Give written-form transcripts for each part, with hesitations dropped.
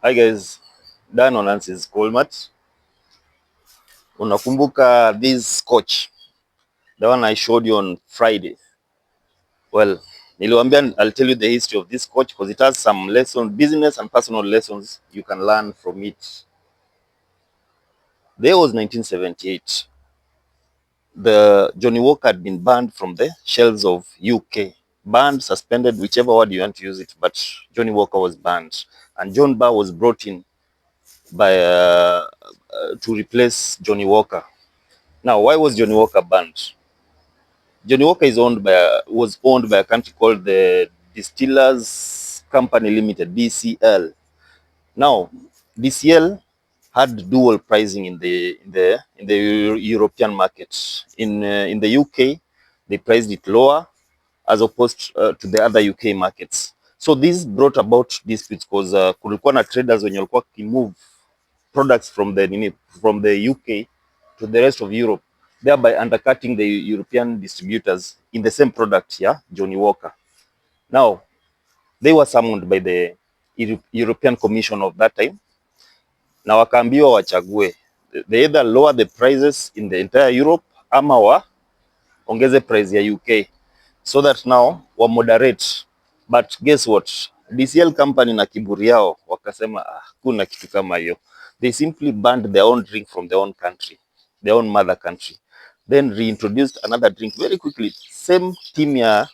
Hi guys, Dan on Nancy's Colmart. Unakumbuka this scotch, the one I showed you on Friday? Well, niliwaambia I'll tell you the history of this scotch because it has some lessons, business and personal lessons you can learn from it. There was 1978. The Johnny Walker had been banned from the shelves of UK. Banned, suspended, whichever word you want to use it, but Johnny Walker was banned. And John Bar was brought in by to replace Johnny Walker. Now, why was Johnny Walker banned? Johnny Walker was owned by a country called the Distillers Company Limited, DCL. Now, DCL had dual pricing in the European market. In the UK, they priced it lower as opposed to the other UK markets. So this brought about disputes because kulikuwa na traders wenye walikuwa kimove products from the UK to the rest of Europe, thereby undercutting the European distributors in the same product, Johnny Walker. Now, they were summoned by the European Commission of that time, na wakaambiwa wachague. They either lower the prices in the entire Europe ama waongeze price ya UK so that now wa moderate. But guess what? DCL company na kiburi yao wakasema kuna kitu kama hiyo. They simply banned their own drink from their own country, their own mother country, then reintroduced another drink very quickly. Same team ya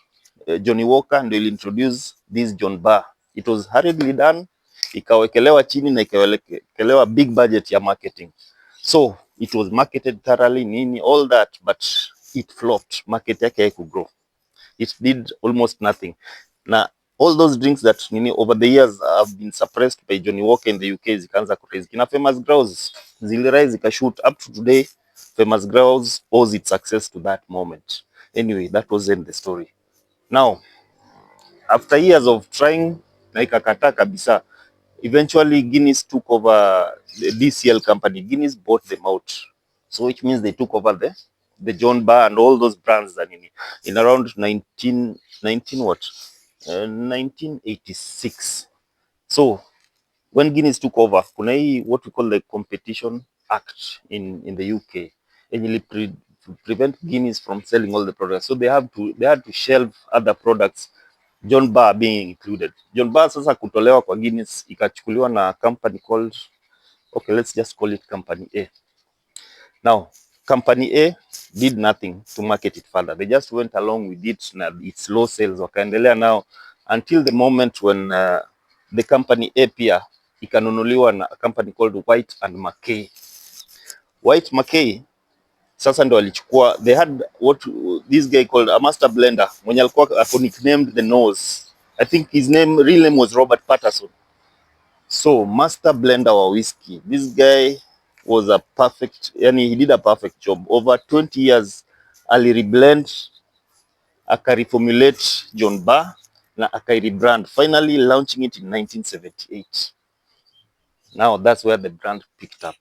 Johnny Walker and will introduce this John Bar. It was hurriedly done, ikawekelewa chini na ikawekelewa big budget ya marketing. So it was marketed thoroughly, nini, all that, but it flopped. Market yake haikugrow. It did almost nothing. Na all those drinks that over the years have been suppressed by Johnny Walker in the UK zikaanza kurise. Kina Famous Grouse zilirise zikashoot. Up to today, Famous Grouse owes its success to that moment. Anyway, that wasn't the story. Now, after years of trying na ikakataa kabisa, eventually Guinness took over the DCL company. Guinness bought them out. So which means they took over the John Bar and all those brands that in around 1986. So when Guinness took over, kuna hii what we call the Competition Act in the UK, and it prevent Guinness from selling all the products. So they had to shelve other products, John Bar being included. John Bar sasa kutolewa kwa Guinness ikachukuliwa na company called, okay, let's just call it Company A. Now, Company A did nothing to market it further. They just went along with it na its low sales wakaendelea now until the moment when the Company A pia ikanunuliwa na a company called White and Mackay. White Mackay sasa ndo alichukua, they had what this guy called a master blender mwenye alikuwa nicknamed the Nose. I think his real name was Robert Patterson. So master blender wa whiskey, this guy was a perfect, he did a perfect job. Over 20 years alireblend, akareformulate John Bar na akairebrand, finally launching it in 1978. Now that's where the brand picked up.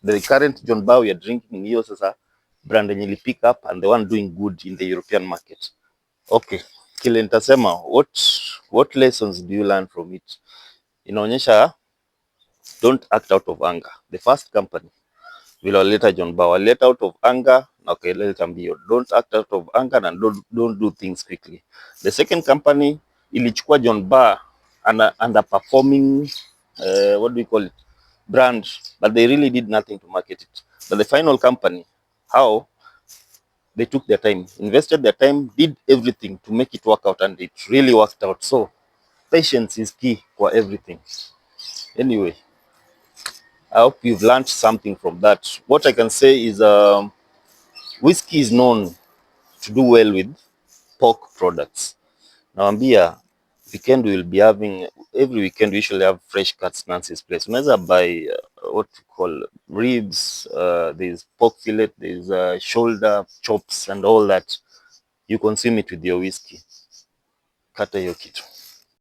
The current John Bar we are drinking hiyo sasa brand yenye ili pick up and the one doing good in the European market. Okay, kile nitasema, what lessons do you learn from it? Inaonyesha don't act out of anger. The first company vile walileta John Bar walileta out of anger na wakaleta mbio. Don't act out of anger and don't do things quickly. The second company ilichukua John Bar underperforming what do we call it, brand, but they really did nothing to market it. But the final company, how they took their time, invested their time, did everything to make it work out, and it really worked out. So patience is key for everything. Anyway, I hope you've learned something from that. What I can say is whiskey is known to do well with pork products. Nawambia weekend we will be having, every weekend we usually have fresh cuts Nancy's place. Unaweza buy what you call ribs, there's pork fillet, there's shoulder chops and all that. You consume it with your whiskey. Kata hiyo kitu.